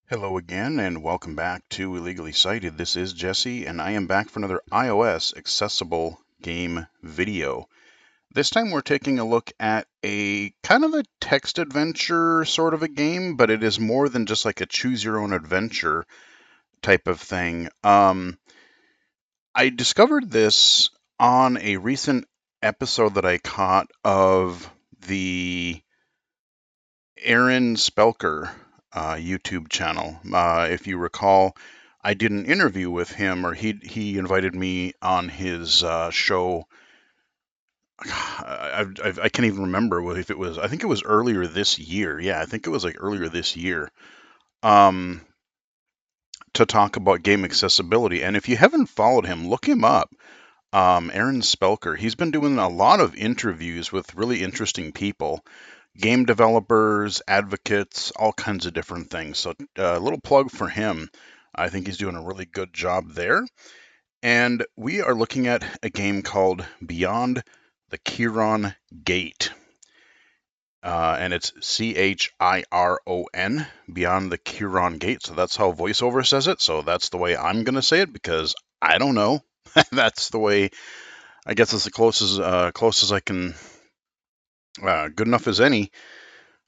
Hello again, and welcome back to Illegally Cited. This is Jesse, and I am back for another iOS accessible game video. This time we're taking a look at a kind of a text adventure sort of a game, but it is more than just like a choose your own adventure type of thing. I discovered this on a recent episode that I caught of the Aaron Spelker YouTube channel. If you recall, I did an interview with him, or he invited me on his show. I can't even remember if it was. I think it was earlier this year. Yeah, I think it was like earlier this year. Um, to talk about game accessibility. And if you haven't followed him, look him up. Aaron Spelker. He's been doing a lot of interviews with really interesting people, game developers, advocates, all kinds of different things. So a little plug for him. I think he's doing a really good job there. And we are looking at a game called Beyond the Chiron Gate. And it's Chiron, Beyond the Chiron Gate. So that's how VoiceOver says it. So that's the way I'm going to say it because I don't know. That's the way, I guess it's the closest I can, good enough as any.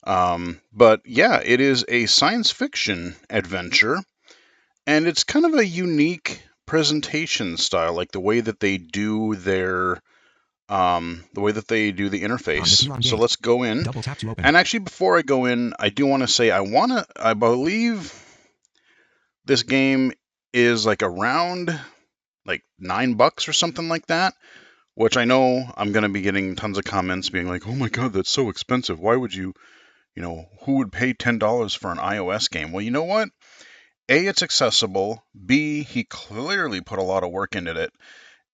But yeah, it is a science fiction adventure, and it's kind of a unique presentation style, like the way that they do their, the way that they do the interface. So let's go in. Double tap to open. And actually, before I go in, I do want to say I believe this game is like around like $9 or something like that. Which I know I'm going to be getting tons of comments being like, oh my God, that's so expensive. Why would you, who would pay $10 for an iOS game? Well, you know what? A, it's accessible. B, he clearly put a lot of work into it.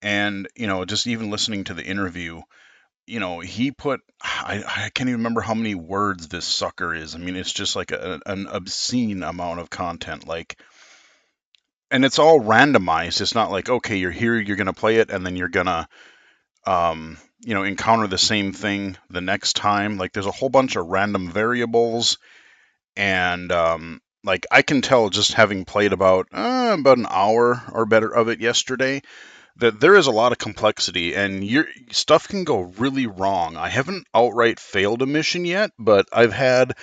And, just even listening to the interview, he put, I can't even remember how many words this sucker is. I mean, it's just like an obscene amount of content. And it's all randomized. It's not like, okay, you're here, you're going to play it, and then you're going to, encounter the same thing the next time. Like there's a whole bunch of random variables, and like I can tell just having played about an hour or better of it yesterday that there is a lot of complexity, and your stuff can go really wrong. I haven't outright failed a mission yet, but I've had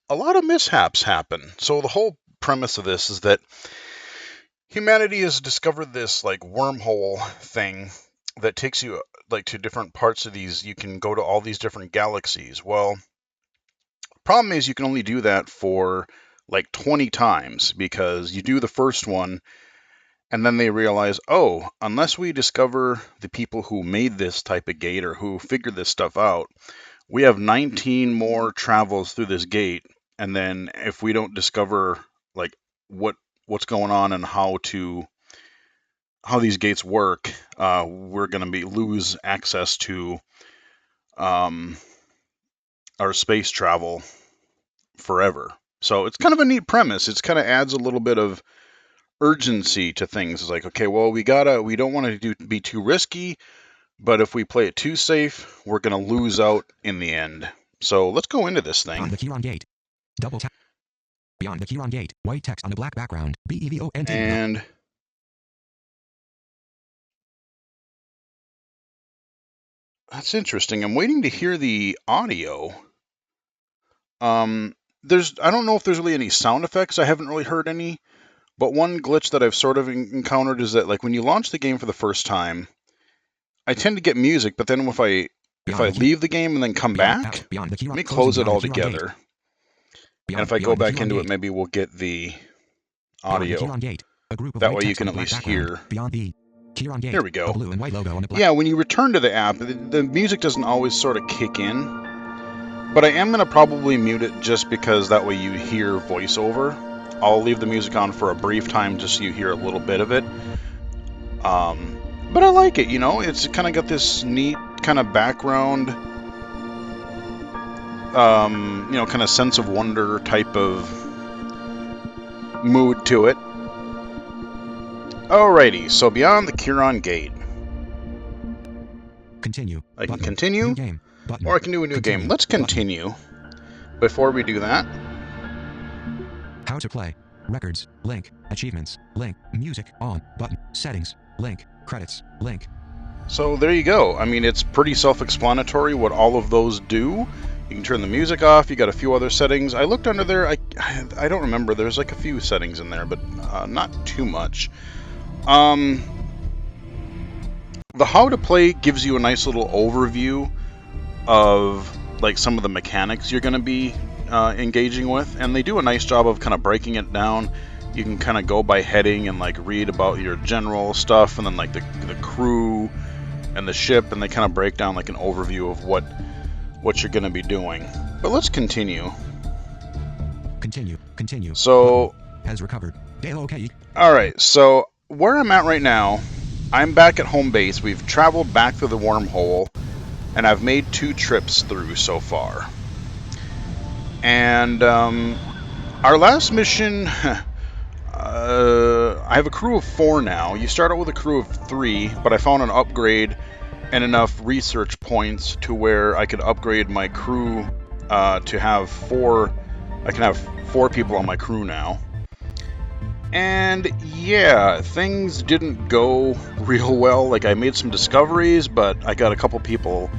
a lot of mishaps happen. So the whole premise of this is that humanity has discovered this like wormhole thing that takes you like to different parts of these. You can go to all these different galaxies. Well, problem is you can only do that for like 20 times because you do the first one and then they realize, oh, unless we discover the people who made this type of gate or who figured this stuff out, we have 19 more travels through this gate. And then if we don't discover like what's going on and how these gates work, we're going to lose access to our space travel forever. So it's kind of a neat premise. It's kind of adds a little bit of urgency to things. It's like, okay, well, we don't want to be too risky, but if we play it too safe, we're going to lose out in the end. So let's go into this thing. Beyond the Chiron Gate. Double tap. Beyond the Chiron Gate. White text on a black background. BEVONT. And that's interesting. I'm waiting to hear the audio. I don't know if there's really any sound effects. I haven't really heard any. But one glitch that I've sort of encountered is that like when you launch the game for the first time, I tend to get music, but then if I leave the game and then come back, let me close it all together. And if I go back into it, maybe we'll get the audio. That way you can at least hear. Here we go. Yeah, when you return to the app, the music doesn't always sort of kick in. But I am going to probably mute it just because that way you hear VoiceOver. I'll leave the music on for a brief time just so you hear a little bit of it. But I like it, it's kind of got this neat kind of background, kind of sense of wonder type of mood to it. Alrighty, so Beyond the Chiron Gate. Continue. I can continue, or I can do a new game. Let's continue. Before we do that, how to play. records, link, achievements, link, music, on, button, settings, link, credits, link. So there you go. I mean, it's pretty self-explanatory what all of those do. You can turn the music off. You got a few other settings. I looked under there. I don't remember. There's like a few settings in there, but not too much. The how to play gives you a nice little overview of like some of the mechanics you're going to be engaging with, and they do a nice job of kind of breaking it down. You can kind of go by heading and like read about your general stuff, and then like the crew and the ship, and they kind of break down like an overview of what you're going to be doing. But let's continue. Continue. So has recovered. Okay. All right. So where I'm at right now, I'm back at home base. We've traveled back through the wormhole, and I've made 2 trips through so far. And our last mission, I have a crew of 4 now. You start out with a crew of 3, but I found an upgrade and enough research points to where I could upgrade my crew to have 4. I can have 4 people on my crew now. And yeah, things didn't go real well. Like, I made some discoveries, but I got a couple people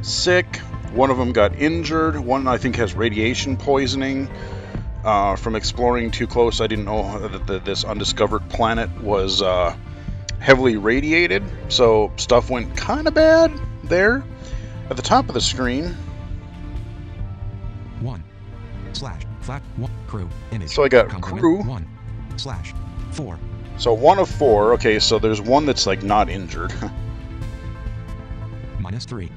sick. One of them got injured. One, I think, has radiation poisoning from exploring too close. I didn't know that this undiscovered planet was heavily radiated, so stuff went kind of bad there. At the top of the screen, 1/flat 1 crew image. So I got crew 1/4. So 1 of 4. Okay, so there's one that's like not injured. -3.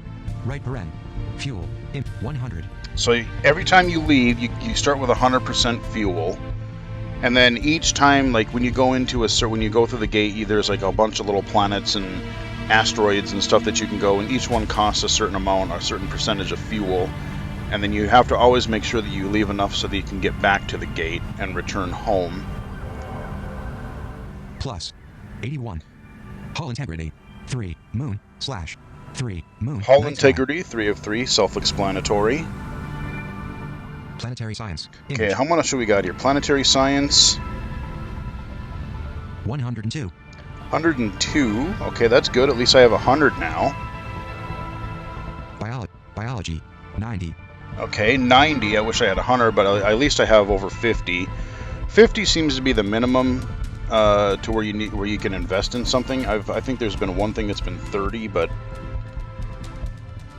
Right paren. Fuel in 100. So every time you leave, you start with 100% fuel. And then each time, like when you go when you go through the gate, there's like a bunch of little planets and asteroids and stuff that you can go, and each one costs a certain amount, a certain percentage of fuel. And then you have to always make sure that you leave enough so that you can get back to the gate and return home. Plus 81. Hull integrity 3 moon/3 moon. Hull integrity 3 of 3, self-explanatory. Planetary science. Okay, how much do we got here? Planetary science. 102. 102. Okay, that's good. At least I have 100 now. Biology. 90. Okay, 90. I wish I had 100, but at least I have over 50. 50 seems to be the minimum to where you can invest in something. I think there's been one thing that's been 30, but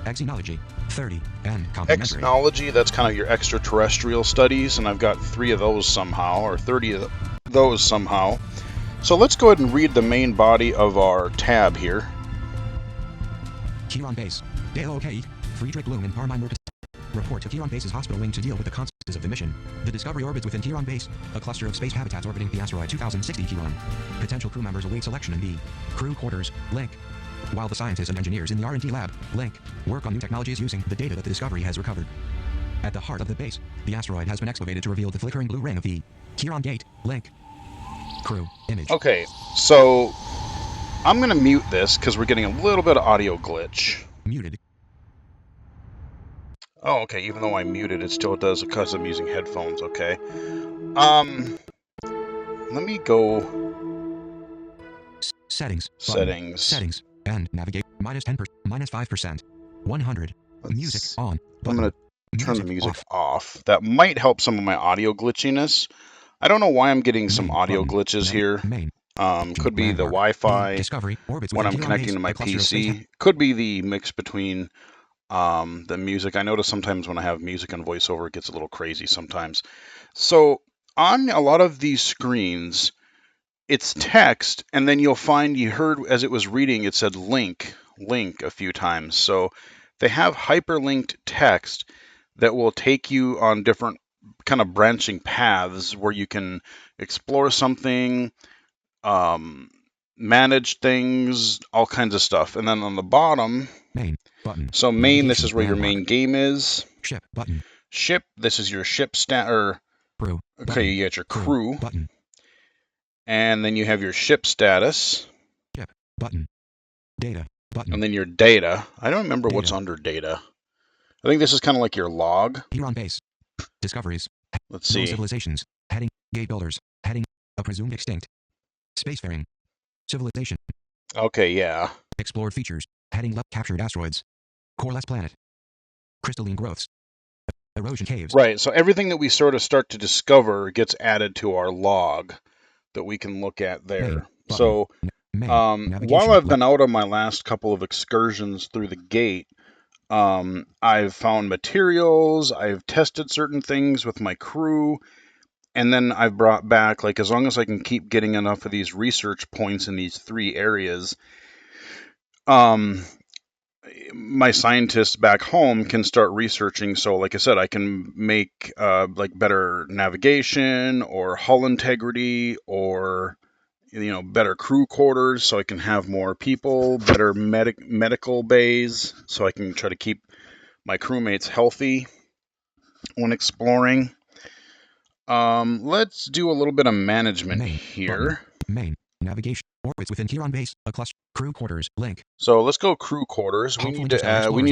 Exynology. 30 and complementary. Exynology, that's kind of your extraterrestrial studies, and I've got 3 of those somehow, or 30 of those somehow. So let's go ahead and read the main body of our tab here. Chiron base. Dale OK. Friedrich Bloom and Parmine report to Chiron base's hospital wing to deal with the consequences of the mission. The Discovery orbits within Chiron base, a cluster of space habitats orbiting the asteroid 2060 Chiron. Potential crew members await selection in the crew quarters. Link. While the scientists and engineers in the R&D lab, link, work on new technologies using the data that the Discovery has recovered. At the heart of the base, the asteroid has been excavated to reveal the flickering blue ring of the Chiron gate, link. Crew, image. Okay, so I'm going to mute this because we're getting a little bit of audio glitch. Muted. Oh, okay, even though I muted, it still does because I'm using headphones, okay. Let me go... Settings. Settings. Settings. And navigate. -10%. -5%. 100. Music on. I'm going to turn the music off. That might help some of my audio glitchiness. I don't know why I'm getting some audio glitches here. Could be the Wi-Fi when I'm connecting to my PC. Could be the mix between the music. I notice sometimes when I have music on VoiceOver, it gets a little crazy sometimes. So on a lot of these screens, it's text, and then you'll find, you heard as it was reading, it said link a few times. So they have hyperlinked text that will take you on different kind of branching paths where you can explore something, manage things, all kinds of stuff. And then on the bottom, main button. So main, this is where your main game is. Ship button. Ship, this is your ship stat, or crew. Okay, you get your crew button. And then you have your ship status. Ship button. Data button. And then your data. I don't remember what's under data. I think this is kind of like your log. Chiron base. Discoveries. Let's see. Civilizations. Heading. Gate builders. Heading. A presumed extinct. Spacefaring. Civilization. Okay, yeah. Explored features. Heading left. Captured asteroids. Coreless planet. Crystalline growths. Erosion caves. Right, so everything that we sort of start to discover gets added to our log that we can look at there. So while I've been out on my last couple of excursions through the gate, I've found materials, I've tested certain things with my crew, and then I've brought back, like, as long as I can keep getting enough of these research points in these 3 areas, my scientists back home can start researching. So, like I said, I can make like better navigation or hull integrity, or better crew quarters, so I can have more people, better medical bays, so I can try to keep my crewmates healthy when exploring. Let's do a little bit of management here. Main navigation orbits within Chiron base. A cluster. Crew quarters. Link. So let's go crew quarters. We need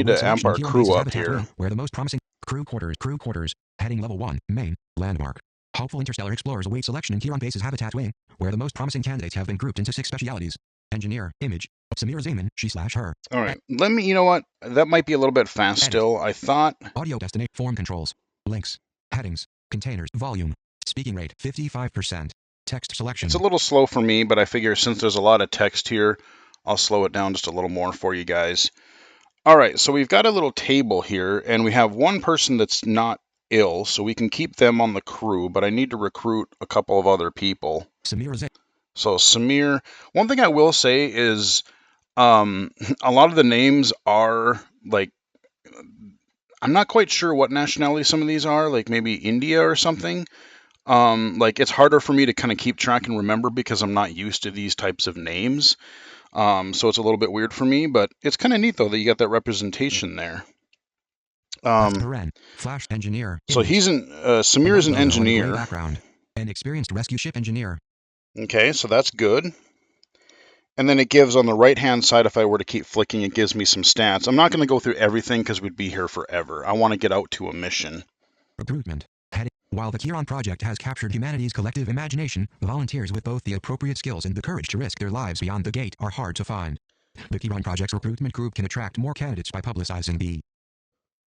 to amp our crew up here. Where the most promising crew quarters. Heading level 1. Main landmark. Hopeful interstellar explorers await selection in Chiron base's habitat wing, where the most promising candidates have been grouped into 6 specialities. Engineer. Image. Samira Zaman. She/her. All right. Let me. You know what? That might be a little bit fast still. I thought. Audio destination. Form controls. Links. Headings. Containers. Volume. Speaking rate 55%. Text selection. It's a little slow for me, but I figure since there's a lot of text here, I'll slow it down just a little more for you guys. All right, so we've got a little table here, and we have one person that's not ill, so we can keep them on the crew, but I need to recruit a couple of other people. So Samir, one thing I will say is a lot of the names are like, I'm not quite sure what nationality some of these are, like maybe India or something. Like it's harder for me to kind of keep track and remember because I'm not used to these types of names. So it's a little bit weird for me, but it's kind of neat though that you got that representation there. Flash engineer. So he's Samir is an engineer. Background. An experienced rescue ship engineer. Okay, so that's good. And then it gives on the right-hand side, if I were to keep flicking, it gives me some stats. I'm not going to go through everything because we'd be here forever. I want to get out to a mission. Recruitment. While the Chiron project has captured humanity's collective imagination, volunteers with both the appropriate skills and the courage to risk their lives beyond the gate are hard to find. The Chiron project's recruitment group can attract more candidates by publicizing the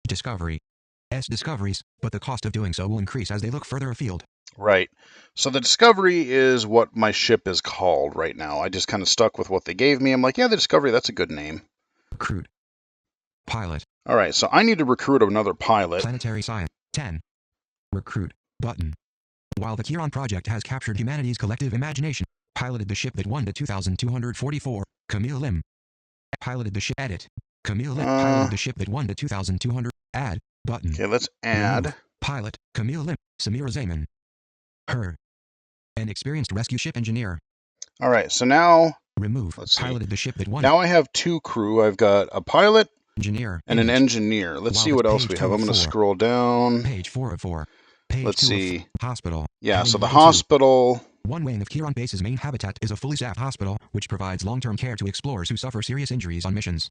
discoveries, but the cost of doing so will increase as they look further afield. Right. So the Discovery is what my ship is called right now. I just kind of stuck with what they gave me. I'm like, yeah, the Discovery, that's a good name. Recruit. Pilot. All right, so I need to recruit another pilot. Planetary science. 10. Recruit. Button. While the Chiron project has captured humanity's collective imagination, piloted the ship that won the 2244, Camille Lim. Piloted the ship. Edit. Camille Lim. Piloted the ship that won the 2200. Add. Button. Okay, let's add. Remove. Pilot. Camille Lim. Samira Zaman. Her. An experienced rescue ship engineer. All right, so now. Remove. Let's see. Piloted the ship that won. Now I have 2 crew. I've got a pilot. Engineer. And an engineer. Let's see what else we have. I'm going to scroll down. Page 4 of 4. Page Let's see. Hospital. Yeah, so the hospital. One wing of Chiron base's main habitat is a fully staffed hospital, which provides long-term care to explorers who suffer serious injuries on missions.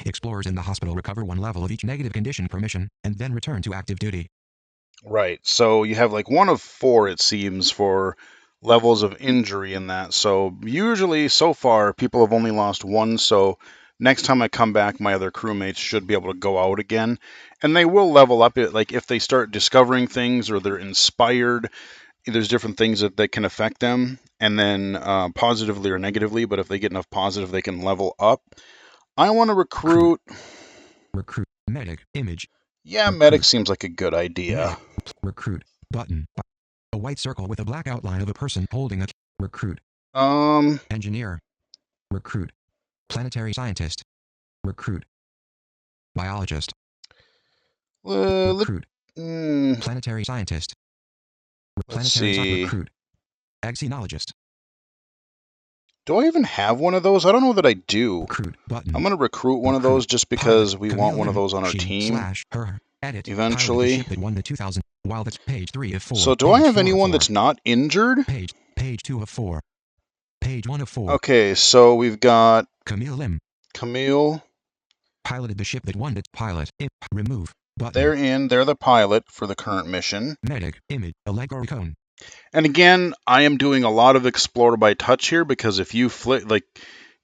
Explorers in the hospital recover 1 level of each negative condition per mission, and then return to active duty. Right, so you have like 1 of 4, it seems, for levels of injury in that. So usually, so far, people have only lost 1, so next time I come back, my other crewmates should be able to go out again. And they will level up it, like if they start discovering things or they're inspired, there's different things that can affect them, and then positively or negatively, but if they get enough positive, they can level up. I want to recruit... Recruit. Medic. Image. Yeah, recruit. Medic seems like a good idea. Recruit. Button. A white circle with a black outline of a person holding a... Recruit. Engineer. Recruit. Planetary scientist. Recruit. Biologist. Recruit. Planetary scientist. Planetary recruit. Xenologist. Do I even have one of those? I don't know that I do. Recruit button. I'm going to recruit one of those just because we want one of those on our team. Her. Edit. Eventually. That won the 2000. While that's page 3 of 4. So do I have anyone that's not injured? Page 2 of 4. Page 1 of 4. Okay, so we've got Camille Lim. Camille. Piloted the ship that won the pilot. Remove. Button. They're the pilot for the current mission. Medic. Image. Allegory cone. And again, I am doing a lot of explore by touch here because if you flick, like,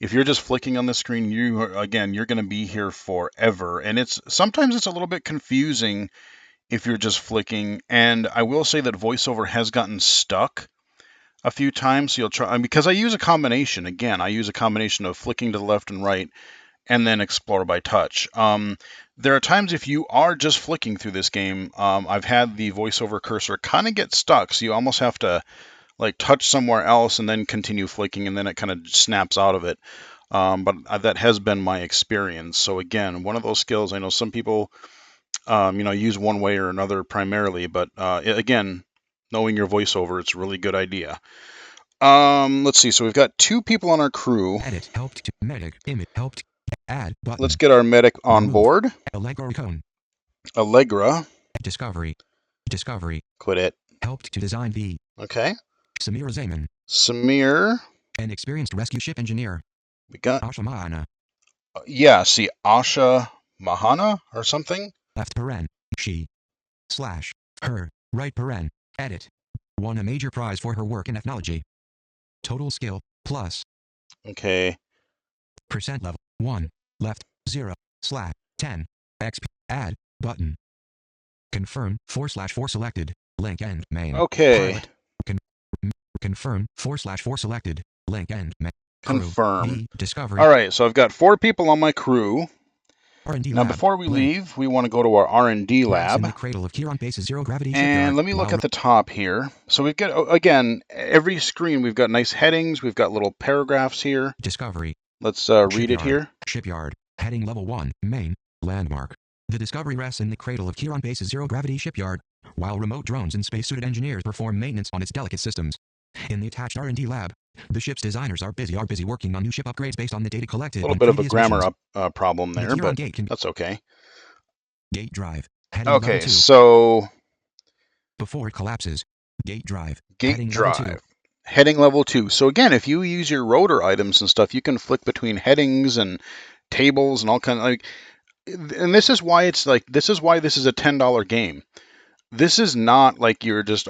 if you're just flicking on the screen, you're going to be here forever. And sometimes it's a little bit confusing if you're just flicking. And I will say that VoiceOver has gotten stuck a few times. So you'll try, because I use a combination. Again, I use a combination of flicking to the left and right and then explore by touch. There are times if you are just flicking through this game, I've had the VoiceOver cursor kind of get stuck, so you almost have to like touch somewhere else and then continue flicking, and then it kind of snaps out of it. But that has been my experience. So again, one of those skills. I know some people, use one way or another primarily, but again, knowing your VoiceOver, it's a really good idea. Let's see. So we've got 2 people on our crew. Edit. Helped to medic. Image. Helped. Add. Button. Let's get our medic on Remove. board. Allegra Cone. Allegra. Discovery. Discovery. Quit it. Helped to design V. Okay. Samir Zaman. Samir. An experienced rescue ship engineer. We got. Asha Mahana. Yeah, see, Asha Mahana or something. Left paren. She. Slash. Her. Right paren. Edit. Won a major prize for her work in ethnology. Total skill. Plus. Okay. Percent level. 1. Left. 0. Slash. 10. XP. Add. Button. Confirm. 4/4 selected. Link end. Main. Okay. Pilot. Confirm. 4/4 selected. Link end. Main. Confirm. B. Discovery. All right, so I've got 4 people on my crew. R&D Now, lab. before we Link. leave, we want to go to our R&D Rest in lab. the cradle of Chiron Base's zero gravity And shipyard. let me look While at the top here. So we've got, again, every screen, we've got nice headings. We've got little paragraphs here. Discovery. Let's read it Shipyard. here. Shipyard. Heading level 1. Main. Landmark. The Discovery rests in the cradle of Chiron Base's zero-gravity shipyard, while remote drones and spacesuited engineers perform maintenance on its delicate systems. In the attached R&D lab, the ship's designers are busy working on new ship upgrades based on the data collected. A little on bit of a previous grammar missions. problem The there, Chiron but gate can that's okay. Gate drive. Heading Okay, level 2. so Before it collapses. Gate drive. gate Heading level 2. drive. Heading level 2. So again, if you use your rotor items and stuff, you can flick between headings and tables and all kind of like. And this is why this is a $10 game. This is not like you're just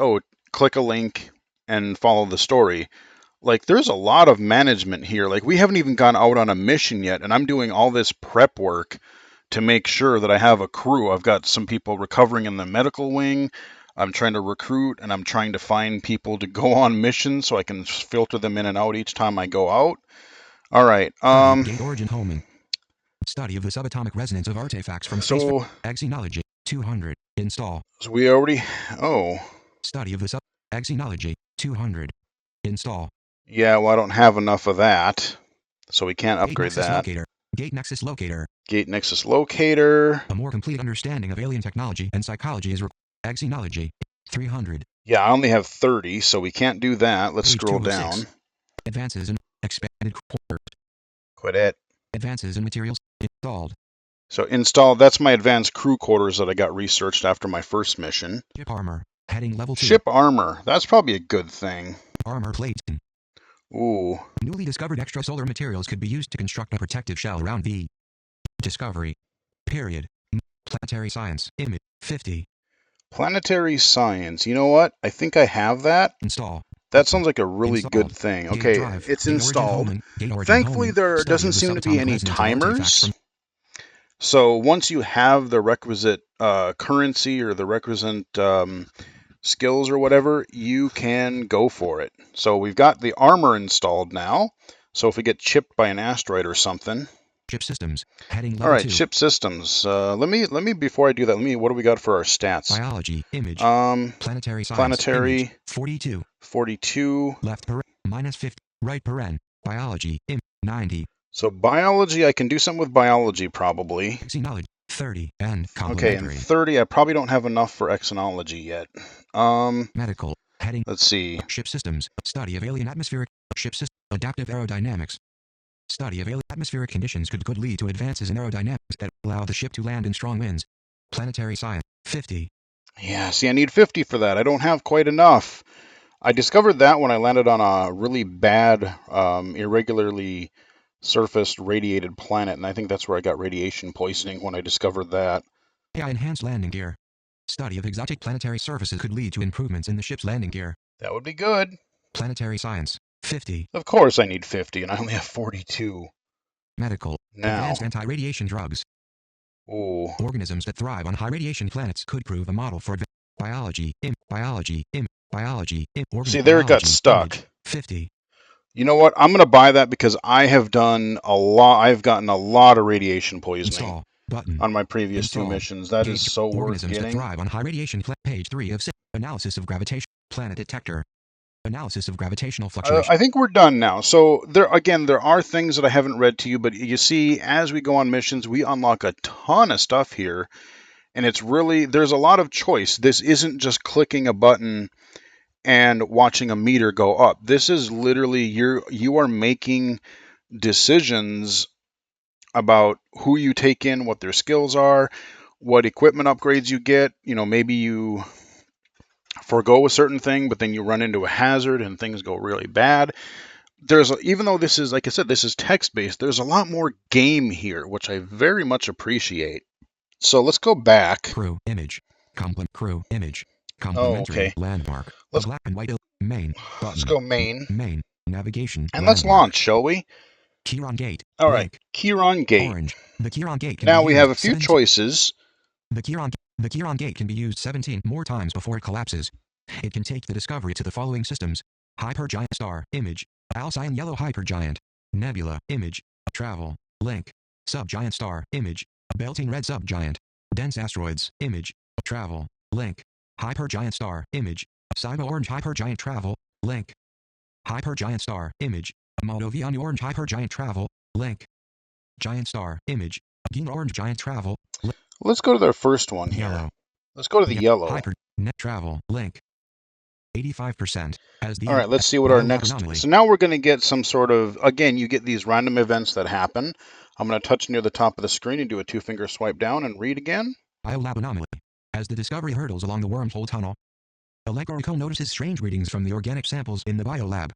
click a link and follow the story. Like there's a lot of management here. Like we haven't even gone out on a mission yet, and I'm doing all this prep work to make sure that I have a crew. I've got some people recovering in the medical wing. I'm trying to recruit, and I'm trying to find people to go on missions so I can filter them in and out each time I go out. All right. Gate origin homing. Study of the subatomic resonance of artifacts from space. So Xenology. 200. Install. So we already. Study of the Xenology. 200. Install. Yeah, well, I don't have enough of that, so we can't upgrade Gate Nexus that. Locator. Gate Nexus Locator. Gate Nexus Locator. A more complete understanding of alien technology and psychology is Xenology. 300. Yeah, I only have 30, so we can't do that. Let's Page scroll 206. down. Advances in expanded quarters. Quit it. Advances in materials installed. So install. That's my advanced crew quarters that I got researched after my first mission. Ship armor. Heading level 2. Ship armor. That's probably a good thing. Armor plate. Ooh. Newly discovered extrasolar materials could be used to construct a protective shell around the Discovery. Period. Planetary science. Image. 50. Planetary science. You know what? I think I have that. Install. That sounds like a really Installed. good thing. Gate Okay, drive. it's Gate origin installed. homing. Gate origin Thankfully, homing. there Study doesn't of the seem to be subatomic any resonance of artifacts timers. from So once you have the requisite currency or the requisite skills or whatever, you can go for it. So we've got the armor installed now. So if we get chipped by an asteroid or something. Ship systems. Heading level All right, 2. ship systems. Let me before I do that, what do we got for our stats? Biology. Image. Planetary science. Planetary. Image. 42. 42. Left paren. Minus 50. Right paren. Biology. 90. So biology, I can do something with biology probably. Xenology. 30. And Okay, complementary. and 30, I probably don't have enough for exonology yet. Medical. Heading. Let's see. Ship systems. Study of alien atmospheric. Ship system. Adaptive aerodynamics. Study of alien atmospheric conditions could lead to advances in aerodynamics that allow the ship to land in strong winds. Planetary science. 50. Yeah, see, I need 50 for that. I don't have quite enough. I discovered that when I landed on a really bad, irregularly surfaced radiated planet, and I think that's where I got radiation poisoning when I discovered that. AI enhanced landing gear. Study of exotic planetary surfaces could lead to improvements in the ship's landing gear. That would be good. Planetary science, 50. Of course I need 50, and I only have 42. Medical, Now. advanced anti-radiation drugs. Ooh. Organisms that thrive on high radiation planets could prove a model for biology, biology, biology, See, there it got stuck. image, 50. You know what? I'm going to buy that because I have done a lot. I've gotten a lot of radiation poisoning Install button. on my previous Install. 2 missions. That is Gauge so worth organisms that getting. thrive on high radiation. Page 3 of 6. Analysis of gravitation. Planet detector. Analysis of gravitational fluctuation. I think we're done now. So there are things that I haven't read to you, but you see, as we go on missions, we unlock a ton of stuff here, and there's a lot of choice. This isn't just clicking a button and watching a meter go up. This is literally you are making decisions about who you take in, what their skills are, what equipment upgrades you get. Maybe you forego a certain thing, but then you run into a hazard and things go really bad. Even though this is, like I said, this is text based, there's a lot more game here, which I very much appreciate. So let's go back. Crew image. Crew image. Oh, Complementary okay. landmark. Let's black and white main button. Let's go main. Main navigation. And let's launch, shall we? Chiron gate. All right, Chiron gate. Orange. The Chiron gate can now be we used have a few choices. The Chiron gate can be used 17 more times before it collapses. It can take the Discovery to the following systems: Hypergiant star image, Alcyon yellow hypergiant, nebula image, travel link, subgiant star image, belting red subgiant, dense asteroids image, travel link, hypergiant star image, cyber orange hypergiant travel link, hypergiant star image, Moldovan orange hypergiant travel link, giant star image, Gina orange giant travel. Let's go to the first one here. Yellow. Let's go to the yellow. Hyper net travel link. 85% as the. All right, let's see what our next. So now we're going to get some sort of, again, you get these random events that happen. I'm going to touch near the top of the screen and do a 2-finger swipe down and read again. Biolab anomaly. As the Discovery hurdles along the wormhole tunnel, Allegorico notices strange readings from the organic samples in the biolab.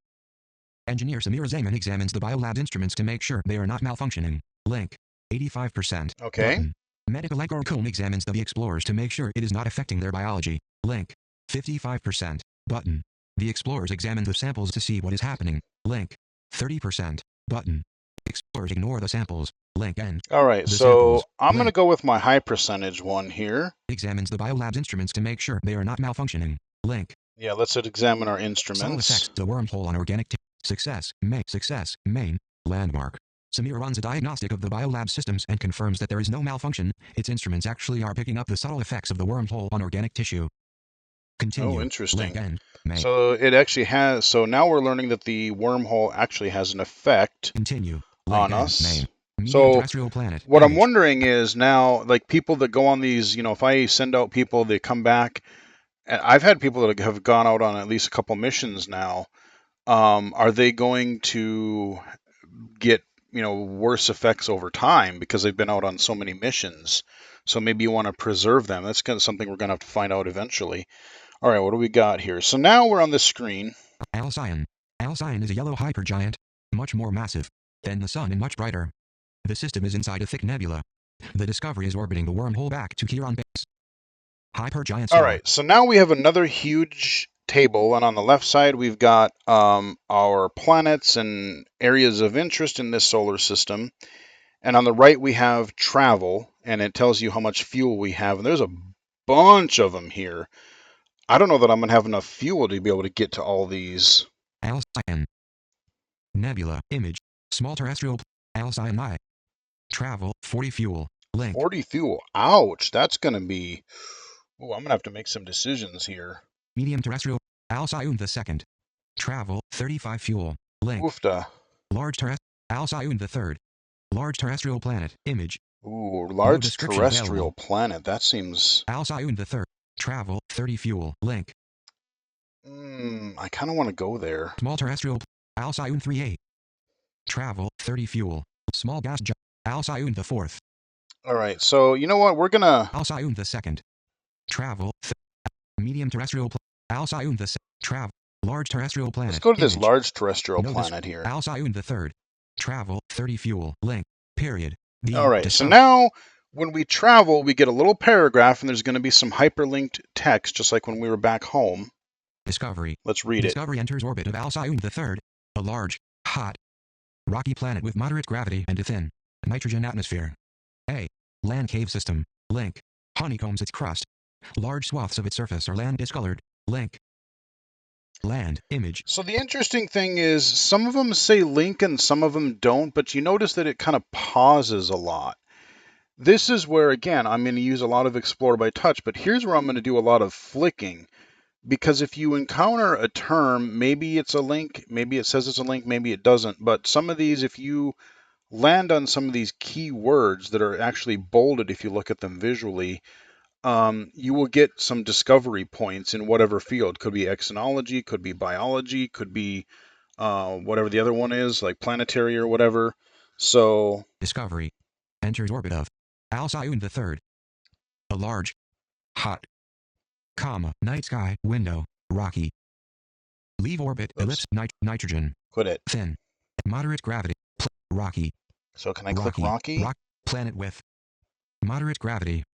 Engineer Samira Zaman examines the biolab's instruments to make sure they are not malfunctioning. Link. 85%. Okay. Button. Medical Allegorico examines the explorers to make sure it is not affecting their biology. Link. 55%. Button. The explorers examine the samples to see what is happening. Link. 30%. Button. Explorers ignore the samples. Link end. All right, so samples. I'm going to go with my high percentage one here. Examines the biolab's instruments to make sure they are not malfunctioning. Link. Yeah, let's examine our instruments. Effects, the wormhole on organic success, main, landmark. Samira runs a diagnostic of the biolab systems and confirms that there is no malfunction. Its instruments actually are picking up the subtle effects of the wormhole on organic tissue. Continue. Oh, interesting. End. So it actually has. So now we're learning that the wormhole actually has an effect on us. So what I'm wondering is now, like people that go on these, if I send out people, they come back. And I've had people that have gone out on at least a couple missions now. Are they going to get worse effects over time because they've been out on so many missions? So maybe you want to preserve them. That's kind of something we're going to have to find out eventually. All right, what do we got here? So now we're on the screen. Alcyon. Alcyon is a yellow hypergiant, much more massive than the Sun and much brighter. The system is inside a thick nebula. The Discovery is orbiting the wormhole back to Chiron base. Hypergiant star. All right, so now we have another huge table, and on the left side we've got our planets and areas of interest in this solar system. And on the right we have travel, and it tells you how much fuel we have. And there's a bunch of them here. I don't know that I'm going to have enough fuel to be able to get to all these. Alcyon. Nebula. Image. Small terrestrial. Alcyon I. Travel. 40 fuel. Link. 40 fuel. Ouch. That's going to be... Oh, I'm going to have to make some decisions here. Medium terrestrial. Alcyon II. Travel. 35 fuel. Link. Oofda. Large terrestrial. Alcyon III. Large terrestrial planet. Image. Ooh, large terrestrial planet. That seems... Alcyon III. Travel. 30 fuel. Link. I kind of want to go there. Small terrestrial. Alcyon 3A. Travel. 30 fuel. Small gas giant. Alcyon IV. All right, so you know what? We're going to... Alcyon II. Travel. Medium terrestrial. Alcyon II. Travel. Large terrestrial planet. Let's go to this large terrestrial planet here. Alcyon III. Travel. 30 fuel. Link. Period. All right, so now when we travel, we get a little paragraph, and there's going to be some hyperlinked text, just like when we were back home. Discovery. Let's read it. Discovery enters orbit of Alcyone III, a large, hot, rocky planet with moderate gravity and a thin nitrogen atmosphere. A. Land cave system. Link. Honeycombs its crust. Large swaths of its surface are land discolored. Link. Land image. So the interesting thing is some of them say link and some of them don't, but you notice that it kind of pauses a lot. This is where, again, I'm going to use a lot of Explore by Touch, but here's where I'm going to do a lot of flicking. Because if you encounter a term, maybe it's a link, maybe it says it's a link, maybe it doesn't. But some of these, if you land on some of these key words that are actually bolded, if you look at them visually, you will get some discovery points in whatever field. Could be exonology, could be biology, could be whatever the other one is, like planetary or whatever. So Discovery enters orbit of Alcyone III, a large, hot, night sky, window, rocky. Leave orbit, ellipse, nitrogen. Quit it. Thin. Moderate gravity, rocky. So can I click rocky? Planet with moderate gravity,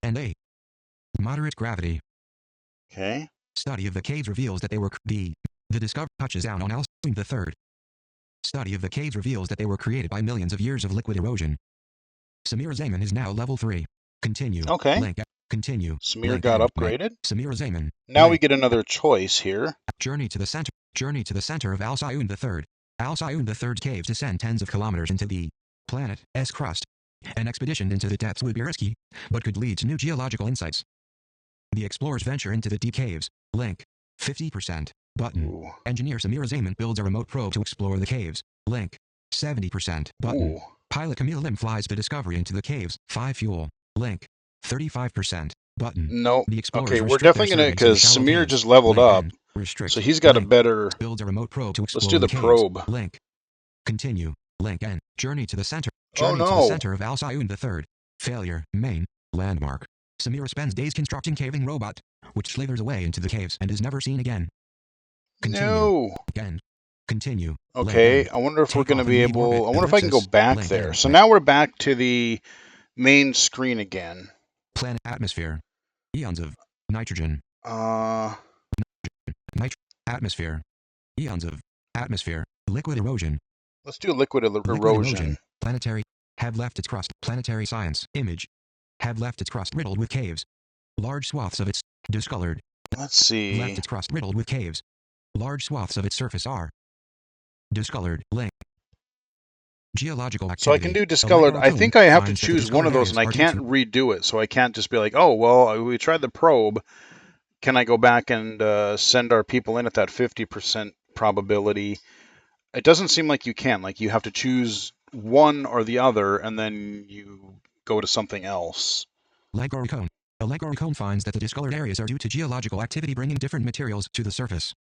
and a moderate gravity. Okay. Study of the caves reveals that they were the discovery touches down on Alcyone III. Study of the caves reveals that they were created by millions of years of liquid erosion. Samir Zaman is now level 3. Continue. Okay. Link. Continue. Samir Link got end. upgraded. Samir Zaman. Now we get another choice here. Journey to the center. Journey to the center of Alcyone III. Alcyone III's caves descend tens of kilometers into the planet's crust. An expedition into the depths would be risky, but could lead to new geological insights. The explorers venture into the deep caves. Link. 50%. Button. Ooh. Engineer Samir Zaman builds a remote probe to explore the caves. Link. 70%. Button. Ooh. Pilot Camille Lim flies the Discovery into the caves. 5 fuel. Link. 35%. Button. No. The explorers Okay, we're restrict definitely their going to, surveys because shallow Samir caves. just leveled Link up. end. Restrict. So he's got Link. a better. Builds a remote probe to explore Let's do the caves. probe. Link. Continue. Link end. Journey to the center. Oh Journey to the no. center of Alcyone III. Failure. Main. Landmark. Samira spends days constructing caving robot, which slithers away into the caves and is never seen again. Continue. No. Again. Continue. Okay, Link I wonder if we're Take going to off be and leave able. orbit. I wonder if I can go Ellipsis. back Link there. end. So now we're back to the main screen again. Planet atmosphere. Eons of nitrogen. Atmosphere. Eons of atmosphere. Liquid erosion. Let's do liquid Liquid erosion. Planetary. Have left its crust. Planetary science. Image. Have left its crust riddled with caves. Large swaths of its discolored. Let's see. Left its crust riddled with caves. Large swaths of its surface are discolored. Link. Geological activity. So I can do discolored. I think I have to choose one of those, and I can't redo it. So I can't just be like, oh, well, we tried the probe. Can I go back and send our people in at that 50% probability? It doesn't seem like you can. Like, you have to choose one or the other, and then you go to something else. Legoricone. A Legoricone finds that the discolored areas are due to geological activity bringing different materials to the surface.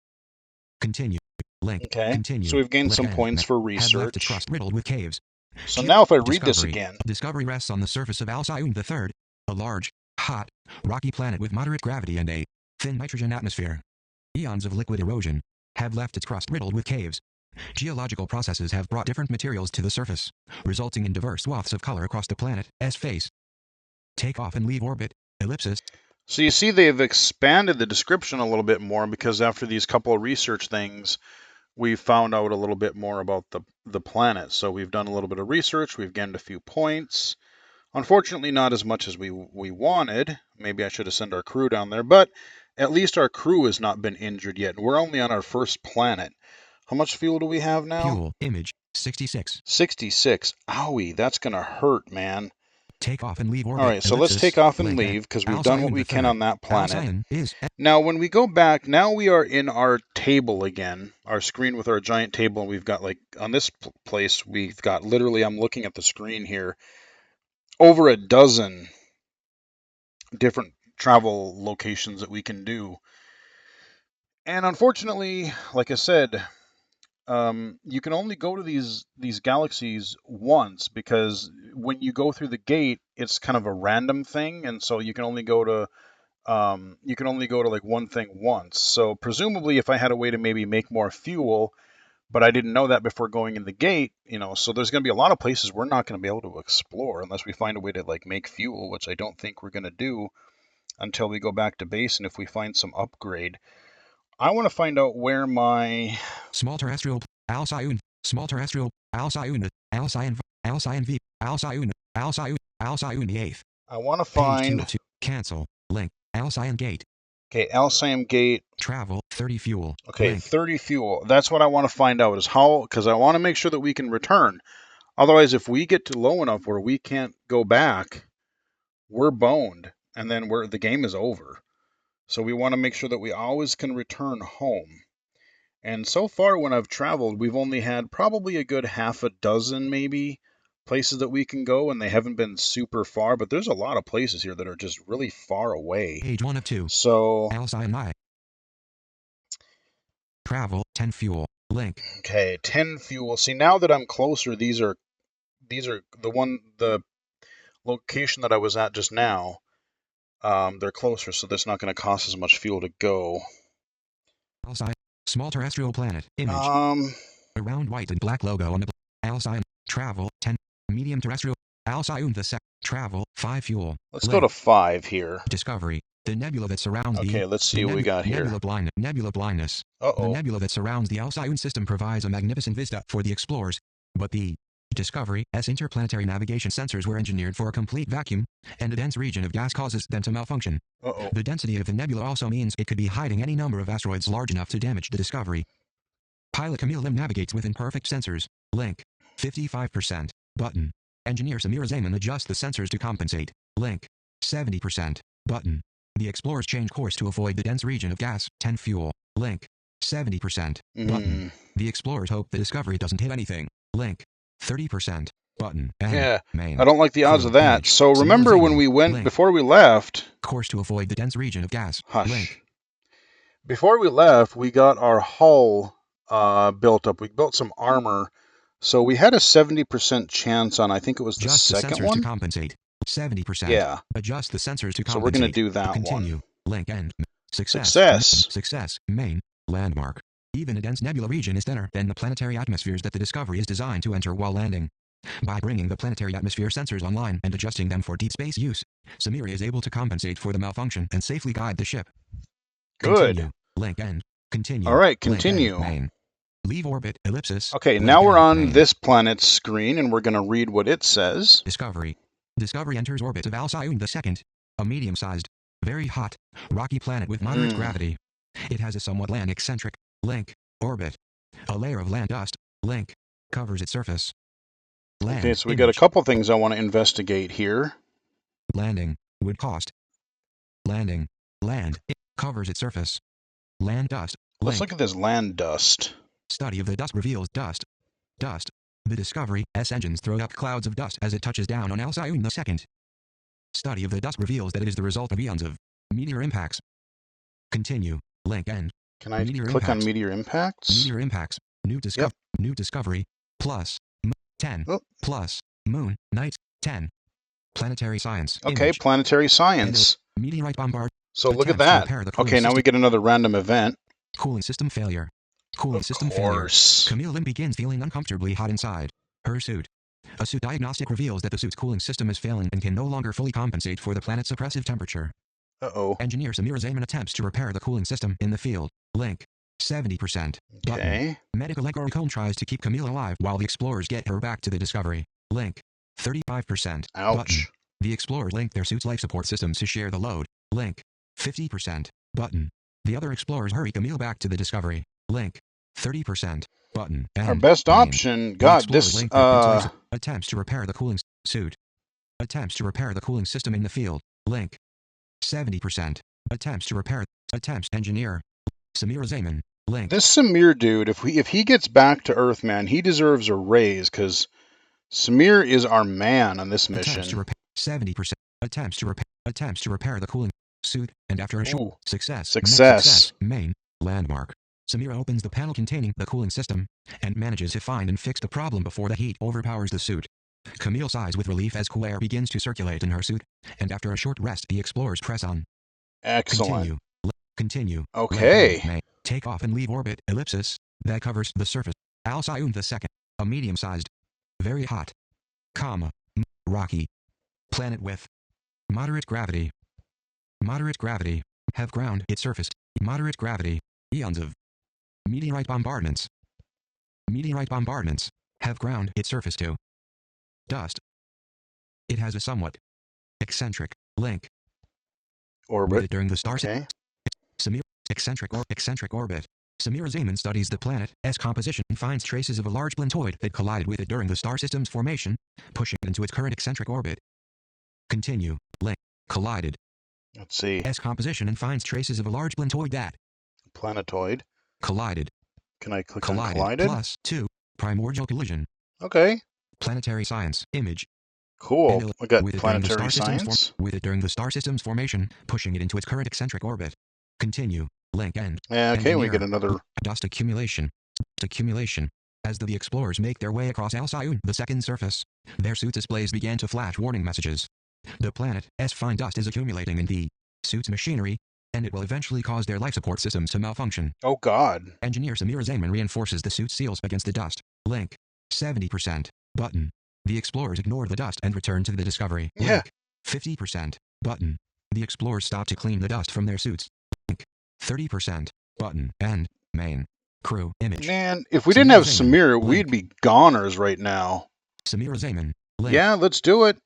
Continue. Link. Okay. Continue. So we've gained Link some end. points for Have left its research. crust riddled with caves. So now if I read this Discovery. again. Discovery rests on the surface of Alcyone III, a large, hot, rocky planet with moderate gravity and a thin nitrogen atmosphere. Eons of liquid erosion have left its crust riddled with caves. Geological processes have brought different materials to the surface, resulting in diverse swaths of color across the planet's face. Take off and leave orbit. Ellipsis. So you see they've expanded the description a little bit more, because after these couple of research things, we found out a little bit more about the planet. So we've done a little bit of research. We've gained a few points. Unfortunately, not as much as we wanted. Maybe I should have sent our crew down there, but at least our crew has not been injured yet. We're only on our first planet. How much fuel do we have now? Fuel. Image. 66. 66. Owie, that's going to hurt, man. Take off and leave orbit. All right, so let's take off and leave, because we've done what we can on that planet. Now, when we go back, now we are in our table again, our screen with our giant table, and we've got, like, on this place, we've got literally, I'm looking at the screen here, over a dozen different travel locations that we can do. And unfortunately, like I said, you can only go to these galaxies once, because when you go through the gate, it's kind of a random thing, and so you can only go to like one thing once. So presumably, if I had a way to maybe make more fuel, but I didn't know that before going in the gate, so there's going to be a lot of places we're not going to be able to explore unless we find a way to like make fuel, which I don't think we're going to do. until we go back to base and if we find some upgrade. I want to find out where my... Small terrestrial Alcyone. Small terrestrial Alcyone. Alcyone. Alcyone V. Alcyone. Alcyone. Alcyone the 8th. I want to Page 2 find... of 2. Cancel. Link. Alcyone Gate. Okay, Alcyone Gate. Travel. 30 fuel. Okay, Link. 30 fuel. That's what I want to find out, is how... Because I want to make sure that we can return. Otherwise, if we get to low enough where we can't go back, we're boned. And then the game is over. So we want to make sure that we always can return home. And so far when I've traveled, we've only had probably a good half a dozen maybe places that we can go, and they haven't been super far, but there's a lot of places here that are just really far away. Page 1 of 2. So... Alcyone I. Travel. 10 fuel. Link. Okay, 10 fuel. See, now that I'm closer, these are the location that I was at just now. They're closer, so that's not going to cost as much fuel to go. Alcyone. Small terrestrial planet. Image. A round white and black logo on the Alcyone. Travel. 10. Medium terrestrial. Alcyone the 2nd. Travel. 5 fuel. Let's go to 5 here. Discovery. The nebula that surrounds the... Okay, let's see what we got here. Nebula blindness. Uh-oh. The nebula that surrounds the Alcyone system provides a magnificent vista for the explorers, but the Discovery's interplanetary navigation sensors were engineered for a complete vacuum, and a dense region of gas causes them to malfunction. Uh-oh. The density of the nebula also means it could be hiding any number of asteroids large enough to damage the Discovery. Pilot Camille Lim navigates with imperfect sensors. Link. 55%. Button. Engineer Samira Zaman adjusts the sensors to compensate. Link. 70%. Button. The explorers change course to avoid the dense region of gas. 10 fuel. Link. 70%. Button. The explorers hope the Discovery doesn't hit anything. Link. 30%. Button. Yeah, main. I don't like the odds of that. Image. So remember when we went, Link. before we left... Course to avoid the dense region of gas. Hush. Link. Before we left, we got our hull built up. We built some armor. So we had a 70% chance on, I think it was the Adjust second the sensors one. to compensate. 70%. Yeah. Adjust the sensors to compensate. So we're going to do that Continue. one. Link end. Success. Success. Main. Landmark. Even a dense nebula region is thinner than the planetary atmospheres that the Discovery is designed to enter while landing. By bringing the planetary atmosphere sensors online and adjusting them for deep space use, Samira is able to compensate for the malfunction and safely guide the ship. Good. Continue. Link end. Continue. All right, Link continue. end. Main. Leave orbit. Ellipsis. Okay, Link now we're end. on Main. this planet's screen, and we're going to read what it says. Discovery. Discovery enters orbit of Alcyone II, a medium-sized, very hot, rocky planet with moderate gravity. It has a somewhat land-eccentric, Link, orbit. A layer of land dust, Link, covers its surface. Land. Okay, so we got a couple things I want to investigate here. Landing. Would cost. Landing. Land. It covers its surface. Land dust. Let's Link. look at this land dust. Study of the dust reveals dust. Dust. The Discovery's engines throw up clouds of dust as it touches down on Alcyone II. Study of the dust reveals that it is the result of eons of meteor impacts. Continue. Link end. Can I Meteor click on impacts. meteor impacts? Meteor impacts. New Discovery. Plus. 10. Oh. Plus. Moon. Night. 10. Planetary science. Okay, Image. planetary science. Meteorite bombard. So look at Attempts to that. repair the cooling Okay, now we system. get another random event. Cooling system failure. Cooling Of system failure. course. Camille Lim begins feeling uncomfortably hot inside her suit. A suit diagnostic reveals that the suit's cooling system is failing and can no longer fully compensate for the planet's oppressive temperature. Uh-oh. Engineer Samira Zaman attempts to repair the cooling system in the field. Link. 70%. Button. Okay. Medical Egoricone tries to keep Camille alive while the explorers get her back to the Discovery. Link. 35%. Ouch. Button. The explorers link their suit's life support systems to share the load. Link. 50%. Button. The other explorers hurry Camille back to the Discovery. Link. 30%. Button. Our End. best Main. option. The God, explorers this, link their suits- attempts to repair the cooling suit. Attempts to repair the cooling system in the field. Link. 70%. Attempts to repair. Attempts. Engineer. Samira Zaman. Link. this Samir dude, if he gets back to Earth, man, he deserves a raise, because Samir is our man on this Attempts to mission. repair. 70%. Attempts to repair the cooling suit, and after a short Ooh. success. Success. Main. Landmark. Samira opens the panel containing the cooling system, and manages to find and fix the problem before the heat overpowers the suit. Camille sighs with relief as cool air begins to circulate in her suit, and after a short rest the explorers press on. Excellent. Continue. Okay. May. Take off and leave orbit. Ellipsis. That covers the surface. Alcyone II. A medium-sized. Very hot. Rocky. Planet with. Moderate gravity. Moderate gravity. Have ground its surface. Moderate gravity. Eons of meteorite bombardments. Meteorite bombardments have ground its surface to dust. It has a somewhat eccentric link with Orbit. it during the star Okay. eccentric orbit. Samira Zaman studies the planet's composition and finds traces of a large planetoid that collided with it during the star system's formation, pushing it into its current eccentric orbit. Continue. Link. Collided. Let's see. S composition and finds traces of a large planetoid that Planetoid. collided. Can I click on collided? Plus 2. Primordial collision. Okay. Planetary science. Image. Cool. And We got with it during the planetary star system's science. with it during the star system's formation, pushing it into its current eccentric orbit. Continue. Link end. Yeah, okay, we Engineer. get another. Dust accumulation. Accumulation. As the explorers make their way across Alcyone, the second surface, their suit displays began to flash warning messages. The planet's fine dust is accumulating in the suit's machinery, and it will eventually cause their life support systems to malfunction. Oh, God. Engineer Samira Zaman reinforces the suit's seals against the dust. Link. 70%. Button. The explorers ignored the dust and returned to the Discovery. Yeah. Link. 50%. Button. The explorers stopped to clean the dust from their suits. Link. 30%. Button. End. Main. Crew. Image. Man, if we didn't have Zaman. Samira, Link. we'd be goners right now. Samira Zaman. Link. Yeah, let's do it.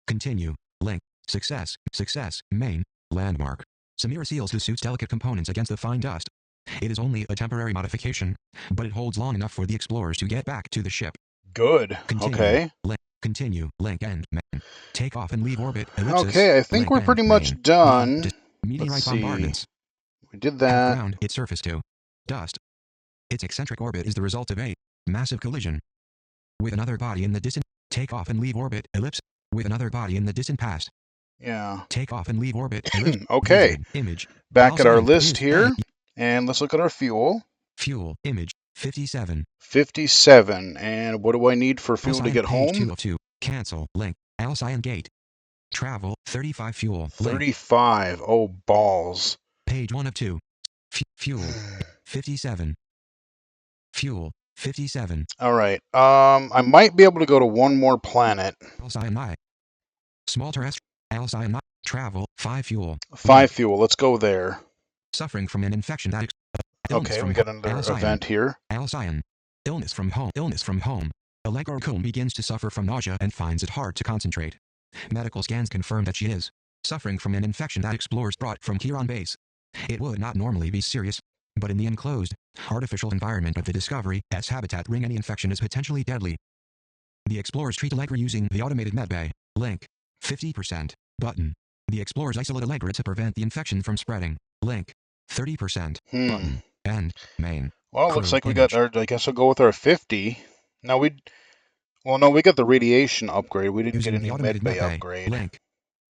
Continue. Link. Success. Success. Main. Landmark. Samira seals the suit's delicate components against the fine dust. It is only a temporary modification, but it holds long enough for the explorers to get back to the ship. Good. Continue. Okay. Link. Continue. Link end. Main. Take off and leave orbit. Ellipsis. Okay, I think Link we're end. pretty much Main. done. Meteorite Let's see. bombardments. We did Have that. ground its surface to dust. Its eccentric orbit is the result of a massive collision with another body in the distant. Take off and leave orbit. Ellipse. With another body in the distant past. Yeah. Take off and leave orbit. Ellipse. Okay. Visited. Image. Back at our Alcyone list is here, A. and let's look at our fuel. Fuel. Image. 57. 57. And what do I need for fuel to Alcyone get page home? 2 of 2. Cancel. Link. Alcyone gate. Travel. 35 fuel. Link. 35. Oh, balls. Page 1 of 2. Fuel. 57. Fuel. 57. All right. I might be able to go to one more planet. Alcyone. Small terrestrial. Alcyone. Travel. 5 fuel. 5 fuel. Let's go there. Suffering from an infection that illness Okay, from we got another Alcyone. event here. Alcyone. Illness from home. Illness from home. Allegra Combe begins to suffer from nausea and finds it hard to concentrate. Medical scans confirm that she is suffering from an infection that explorers brought from Chiron base. It would not normally be serious, but in the enclosed, artificial environment of the Discovery's habitat ring, any infection is potentially deadly. The explorers treat Allegra using the automated medbay. Link. 50%. Button. The explorers isolate Allegra to prevent the infection from spreading. Link. 30%. Button. End. Main. Well, it looks like we got our, I guess we'll go with our 50. Now we got the radiation upgrade. We didn't Using get any the automated medbay medbay. upgrade. Link.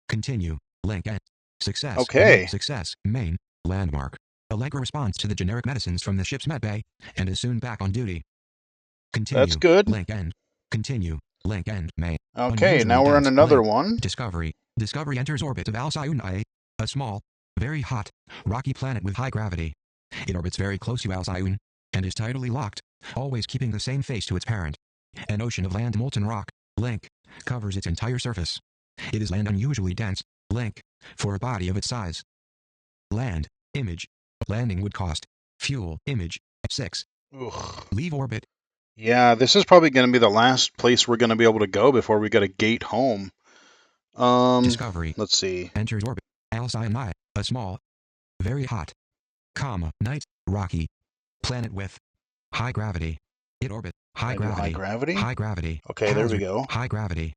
Continue. Link end. Success. Okay. Success. Main. Landmark. Allegra responds to the generic medicines from the ship's medbay and is soon back on duty. Continue. That's good. Link end. Continue. Link end. Main. Okay, Unusually now we're on dense. another Link. one. Discovery. Discovery enters orbit of Alcyone, a small, very hot, rocky planet with high gravity. It orbits very close to Alcyone and is tidally locked, always keeping the same face to its parent. An ocean of land molten rock, Link, covers its entire surface. It is land unusually dense, Link, for a body of its size. Land. Image. Landing would cost. Fuel. Image. 6. Ugh. Leave orbit. Yeah, this is probably going to be the last place we're going to be able to go before we got a gate home. Discovery. Let's see. Enters orbit. Alcyone, a small, very hot, night, rocky planet with high gravity. It orbits high gravity. High gravity? High gravity. Okay, there we Hazard. go. High gravity.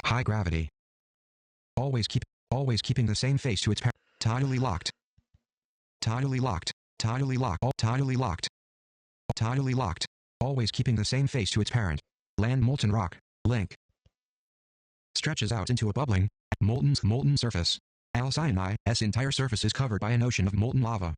High gravity. Always keeping the same face to its parent. Tidally locked. Tidally locked. Tidally locked. Tidally locked. Tidally locked. Always keeping the same face to its parent. Land molten rock. Link. Stretches out into a bubbling, molten surface. Alcyone's entire surface is covered by an ocean of molten lava.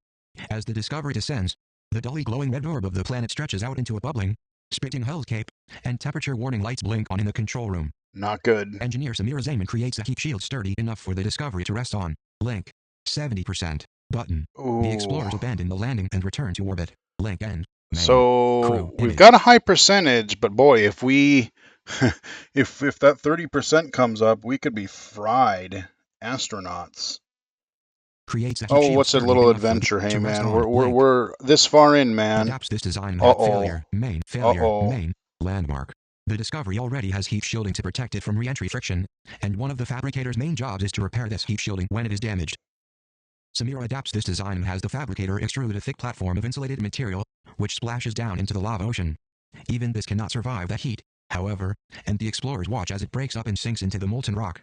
As the Discovery descends, the dully glowing red orb of the planet stretches out into a bubbling, spitting hellscape, and temperature warning lights blink on in the control room. Not good. Engineer Samira Zaman creates a heat shield sturdy enough for the Discovery to rest on. Link. 70%. Button. Ooh. The explorers abandon the landing and return to orbit. Link end. Main. So Crew. we've Image. got a high percentage, but boy, if we if that 30% comes up, we could be fried. astronauts. Creates a heat Oh, shield what's a sturdy little enough for adventure? Hey, to rest man, on. we're this far in, man. Adapts this design map. Uh-oh. Failure, Uh-oh. main, landmark. The Discovery already has heat shielding to protect it from re-entry friction, and one of the fabricator's main jobs is to repair this heat shielding when it is damaged. Samira adapts this design and has the fabricator extrude a thick platform of insulated material, which splashes down into the lava ocean. Even this cannot survive that heat, however, and the explorers watch as it breaks up and sinks into the molten rock.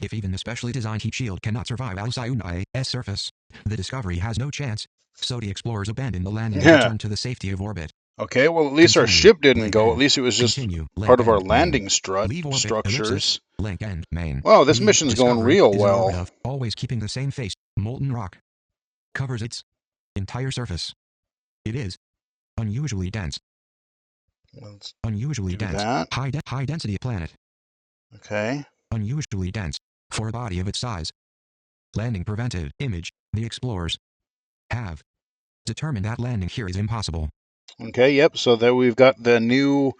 If even the specially designed heat shield cannot survive Alcyone-I's surface, the Discovery has no chance, so the explorers abandon the landing and Yeah. return to the safety of orbit. Okay, well, at least our Continue, ship didn't link go. At end. least it was just Continue, part link of our end, main. landing Leave orbit, structures. ellipsis, link end, main. Wow, this The mission's going Discovery real is in orbit well. of, always keeping the same face, molten rock. Covers its entire surface. It is unusually dense. Let's Unusually do dense. that. High density planet. Okay. Unusually dense for a body of its size. Landing prevented. Image. The explorers have determined that landing here is impossible. Okay, yep. So that we've got the new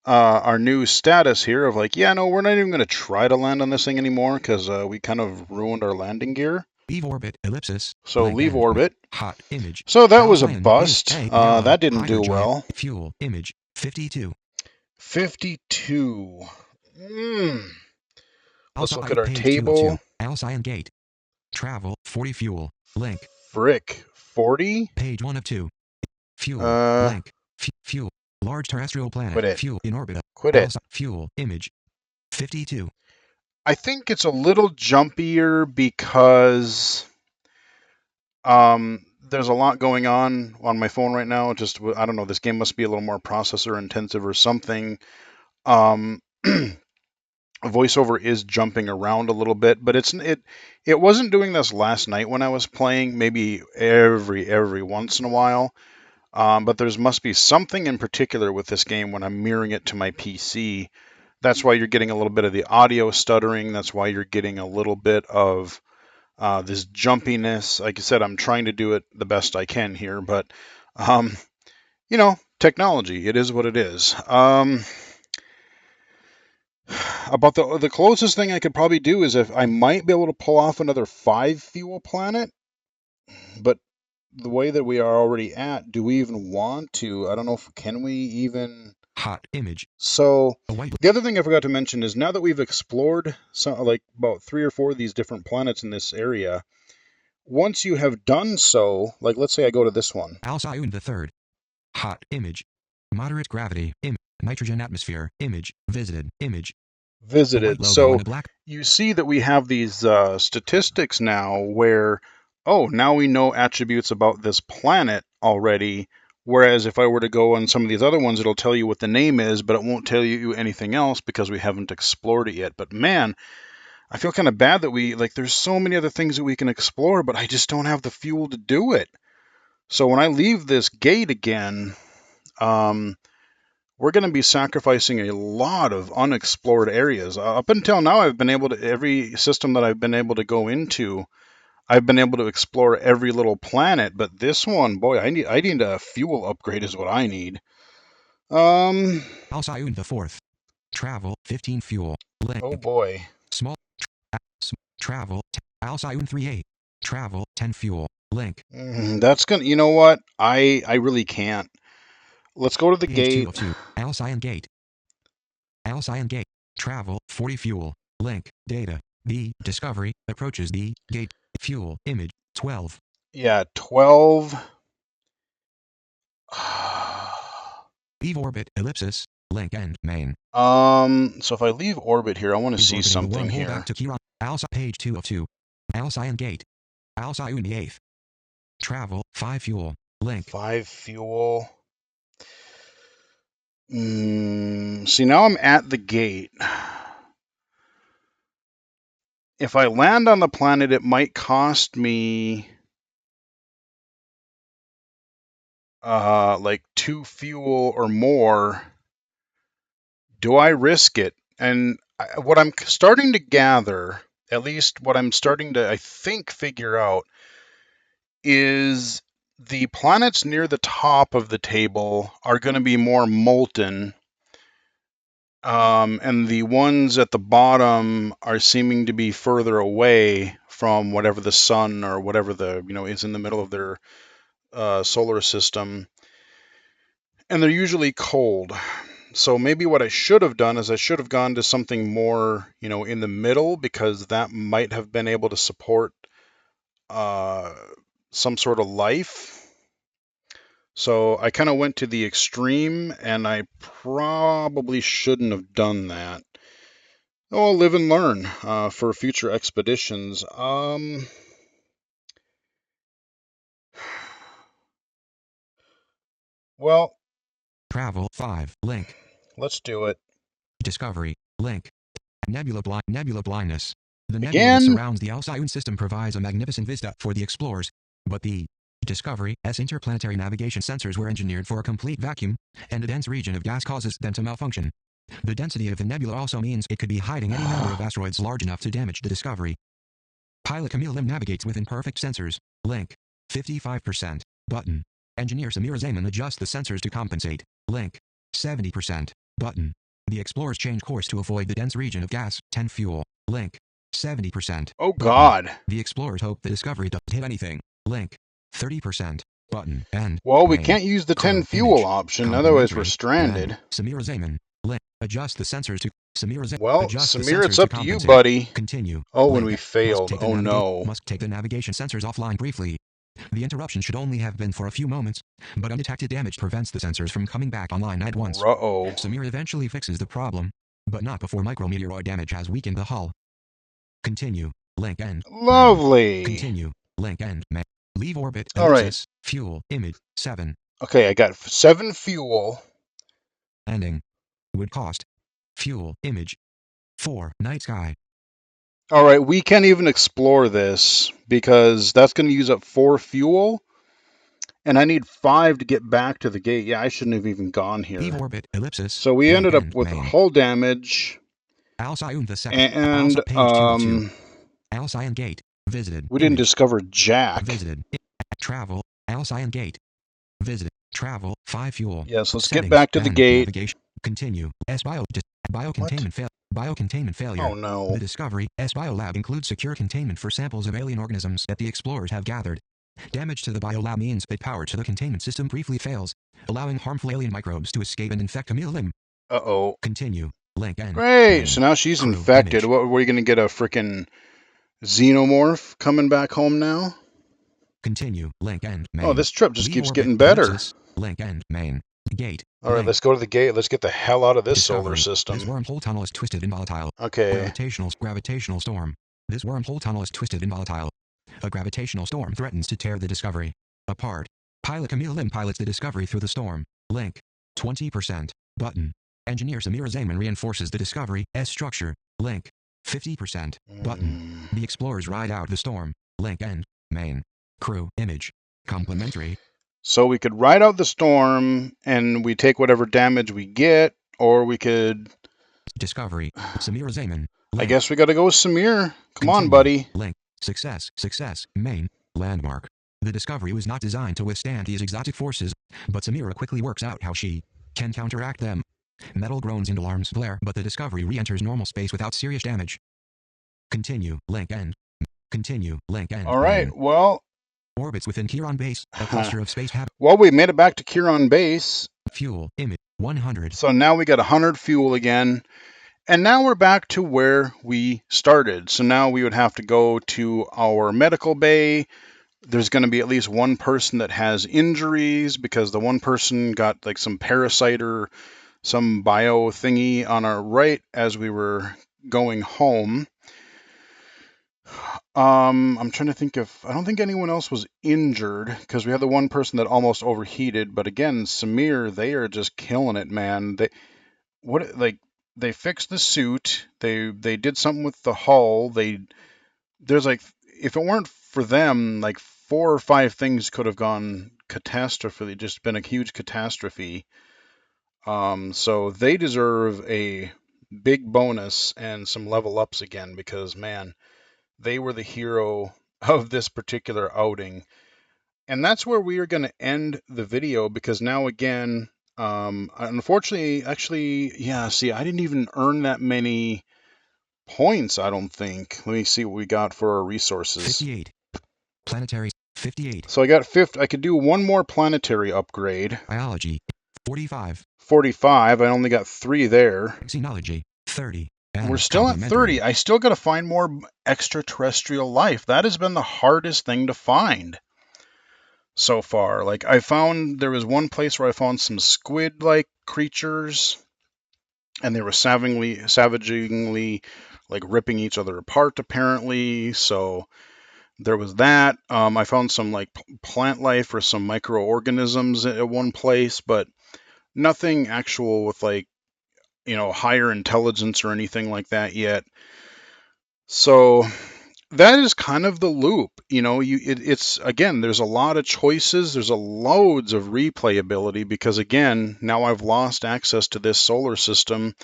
our new status here of like, yeah, no, we're not even going to try to land on this thing anymore because we kind of ruined our landing gear. Leave orbit, ellipsis. So leave end, orbit. Hot image. So that was a Alcyone bust. is That didn't do hydrogen, well. Fuel image 52. 52. Let's look at Alcyone our page table. 202. Alcyone gate. Travel 40 fuel. Link. Frick. 40? Page 1 of 2. Fuel. Link. Fuel. Large terrestrial planet. Quit it. Fuel in orbit. Quit it. Fuel image 52. I think it's a little jumpier because there's a lot going on my phone right now. Just I don't know. This game must be a little more processor intensive or something. VoiceOver is jumping around a little bit, but it wasn't doing this last night when I was playing. Maybe every once in a while. But there must be something in particular with this game when I'm mirroring it to my PC. That's why you're getting a little bit of the audio stuttering. That's why you're getting a little bit of this jumpiness. Like I said, I'm trying to do it the best I can here, but technology. It is what it is. About the closest thing I could probably do is if I might be able to pull off another 5 fuel planet, but the way that we are already at, do we even want to? I don't know can we even. Hot image. So the other thing I forgot to mention is now that we've explored like about 3 or 4 of these different planets in this area, once you have done so, like let's say I go to this one. Alcyone the third. Hot image. Moderate gravity. Nitrogen atmosphere. Image. Visited. Image. Visited. So you see that we have these statistics now where, oh, now we know attributes about this planet already. Whereas if I were to go on some of these other ones, it'll tell you what the name is, but it won't tell you anything else because we haven't explored it yet. But man, I feel kind of bad that there's so many other things that we can explore, but I just don't have the fuel to do it. So when I leave this gate again, we're going to be sacrificing a lot of unexplored areas. Up until now, I've been able to, every system that I've been able to go into, I've been able to explore every little planet, but this one, boy, I need a fuel upgrade is what I need. Alcyone the fourth. Travel 15 fuel. Link. Oh boy. Small travel Alcyone 3A. Travel 10 fuel. Link. That's gonna. You know what? I really can't. Let's go to the gate. 2 Alcyone gate. Alcyone gate. Travel 40 fuel. Link. Data. The Discovery approaches the gate. Fuel image 12. Yeah, 12. Leave orbit ellipsis. Link end main. So if I leave orbit here, I want to see something here. Back to Chiron. Page 2 of 2. Alcyone gate. Alcyone the 8th. Travel 5 fuel. Link. 5 fuel. See, now I'm at the gate. If I land on the planet, it might cost me like 2 fuel or more. Do I risk it? And what I'm starting to gather, at least what I'm starting to, I think, figure out, is the planets near the top of the table are going to be more molten. And the ones at the bottom are seeming to be further away from whatever the sun or whatever the is in the middle of their solar system, and they're usually cold. So maybe what I should have done is I should have gone to something more, in the middle, because that might have been able to support uh, some sort of life. So I kind of went to the extreme, and I probably shouldn't have done that. Oh, I'll live and learn for future expeditions. Well, Travel 5. Link. let's do it. Discovery. Link. Nebula blindness. The nebula that Again? surrounds the Alcyone system provides a magnificent vista for the explorers, but the Discovery's interplanetary navigation sensors were engineered for a complete vacuum, and a dense region of gas causes them to malfunction. The density of the nebula also means it could be hiding any number of asteroids large enough to damage the Discovery. Pilot Camille Lim navigates with imperfect sensors. Link. 55%. Button. Engineer Samira Zaman adjusts the sensors to compensate. Link. 70%. Button. The explorers change course to avoid the dense region of gas. 10 fuel. Link. 70%. Oh, Button. God. The explorers hope the Discovery doesn't hit anything. Link. 30%. Button. End. Well, we Main. can't use the 10 Crew. fuel Image. option, otherwise we're Complimentary. stranded. End. Samira Zaman. Link. Adjust the sensors to Samira Zaman. Well, Adjust the Samir, it's sensors to up to you, compensate. buddy. Continue. Oh, and Link. we Must failed. take the Oh, no. Must take the navigation sensors offline briefly. The interruption should only have been for a few moments, but undetected damage prevents the sensors from coming back online at once. Uh-oh. Samir eventually fixes the problem, but not before micrometeoroid damage has weakened the hull. Continue. Link end. Lovely. Continue. Link end. Leave orbit. All right. Ellipsis. Fuel. Image. 7. Okay, I got 7 fuel. Ending. Would cost. Fuel. Image. 4. Night sky. All right, we can't even explore this because that's going to use up 4 fuel, and I need 5 to get back to the gate. Yeah, I shouldn't have even gone here. Leave orbit. Ellipsis. So we Link ended up end. with Main. hull damage, Alcyone the second. and Page 202. Alcyone Gate. Visited. we didn't Image. discover Jack. Visited. Travel. Alcyone Gate. Visited. Travel. 5 fuel. Yes, let's Settings. get back to the End. gate. Navigation. Continue. Biocontainment fail. Biocontainment failure. Oh, no. The Discovery Biolab includes secure containment for samples of alien organisms that the explorers have gathered. Damage to the biolab means that power to the containment system briefly fails, allowing harmful alien microbes to escape and infect Camille Lim. Uh-oh. Continue. Link end. Great, so now she's Crew. infected. Image. What, were you going to get a freaking xenomorph coming back home now? Continue. Link end. Main. Oh, this trip just Leave keeps orbit. getting better. Ellipsis. Link end. Main. Gate. All right, Link. let's go to the gate. Let's get the hell out of this solar Discovery. system. This wormhole tunnel is twisted and volatile. Okay. Gravitational storm. This wormhole tunnel is twisted and volatile. A gravitational storm threatens to tear the Discovery apart. Pilot Camille Lim pilots the Discovery through the storm. Link. 20%. Button. Engineer Samira Zaman reinforces the Discovery's structure. Link. 50%. Button. The explorers ride out the storm. Link end. Main. Crew. Image. Complimentary. So we could ride out the storm and we take whatever damage we get, or we could... Discovery. Samira Zaman. I guess we got to go with Samir. Come on, Continue. buddy. Link. Success. Main. Landmark. The Discovery was not designed to withstand these exotic forces, but Samira quickly works out how she can counteract them. Metal groans and alarms flare, but the Discovery re-enters normal space without serious damage. Continue. Link end. Continue. Link end. All right, Main. well... Orbits within Chiron base. A cluster of space Well, we made it back to Chiron base. Fuel. Image. 100. So now we got 100 fuel again. And now we're back to where we started. So now we would have to go to our medical bay. There's going to be at least one person that has injuries because the one person got like some parasite or some bio thingy on our right as we were going home. I'm trying to think if I don't think anyone else was injured because we had the one person that almost overheated. But again, Samir, they are just killing it, man. They fixed the suit. They did something with the hull. There's like, if it weren't for them, like 4 or 5 things could have gone catastrophe, just been a huge catastrophe. So they deserve a big bonus and some level ups again because, man, they were the hero of this particular outing. And that's where we are going to end the video because now again, Unfortunately, actually, yeah, see, I didn't even earn that many points, I don't think. Let me see what we got for our resources. 58. Planetary. 58. So I got fifth. I could do one more planetary upgrade. Biology. 45. 45. I only got 3 there. Xenology. 30. We're And still at 30. complementary. I still got to find more extraterrestrial life. That has been the hardest thing to find so far. Like, I found there was one place where I found some squid-like creatures, and they were savagingly like ripping each other apart, apparently. So there was that. I found some like plant life or some microorganisms at one place, but nothing actual with like, higher intelligence or anything like that yet. So that is kind of the loop. It's again, there's a lot of choices, there's a loads of replayability because again, now I've lost access to this solar system,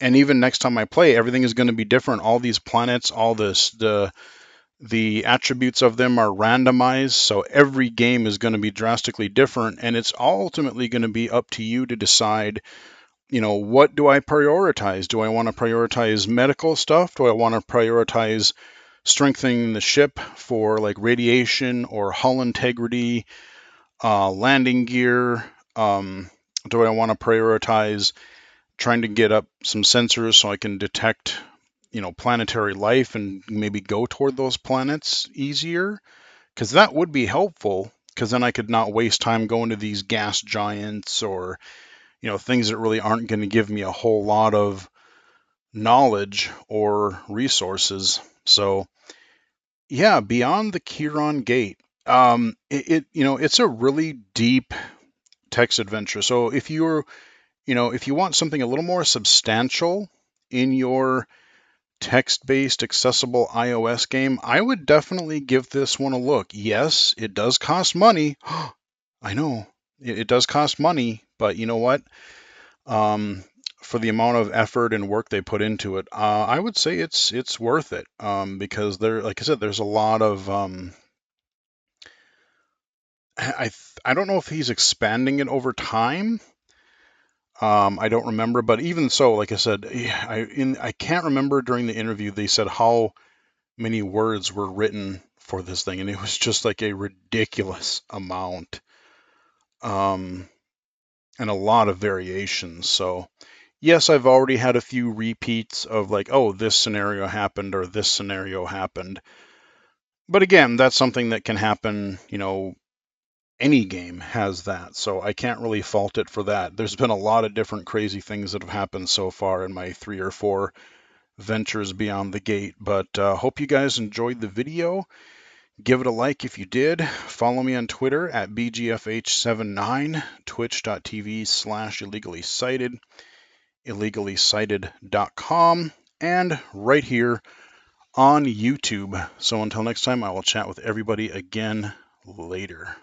and even next time I play, everything is going to be different. All these planets, all this the attributes of them are randomized, so every game is going to be drastically different, and it's ultimately going to be up to you to decide, what do I prioritize? Do I want to prioritize medical stuff? Do I want to prioritize strengthening the ship for like radiation or hull integrity, landing gear? Do I want to prioritize trying to get up some sensors so I can detect, planetary life and maybe go toward those planets easier? Because that would be helpful. Because then I could not waste time going to these gas giants or, things that really aren't going to give me a whole lot of knowledge or resources. So, yeah, beyond the Chiron Gate, it's a really deep text adventure. So if you want something a little more substantial in your text-based accessible iOS game, I would definitely give this one a look. Yes, it does cost money. I know it does cost money, but you know what? For the amount of effort and work they put into it, I would say it's worth it. Because like I said, there's a lot of I don't know if he's expanding it over time. I don't remember, but even so, like I said, I can't remember during the interview they said how many words were written for this thing, and it was just like a ridiculous amount, um, and a lot of variations. So yes, I've already had a few repeats of like, oh, this scenario happened or this scenario happened. But again, that's something that can happen, any game has that. So I can't really fault it for that. There's been a lot of different crazy things that have happened so far in my 3 or 4 ventures beyond the gate. But hope you guys enjoyed the video. Give it a like if you did. Follow me on Twitter at BGFH79, twitch.tv/illegally cited, illegally cited.com, and right here on YouTube. So until next time, I will chat with everybody again later.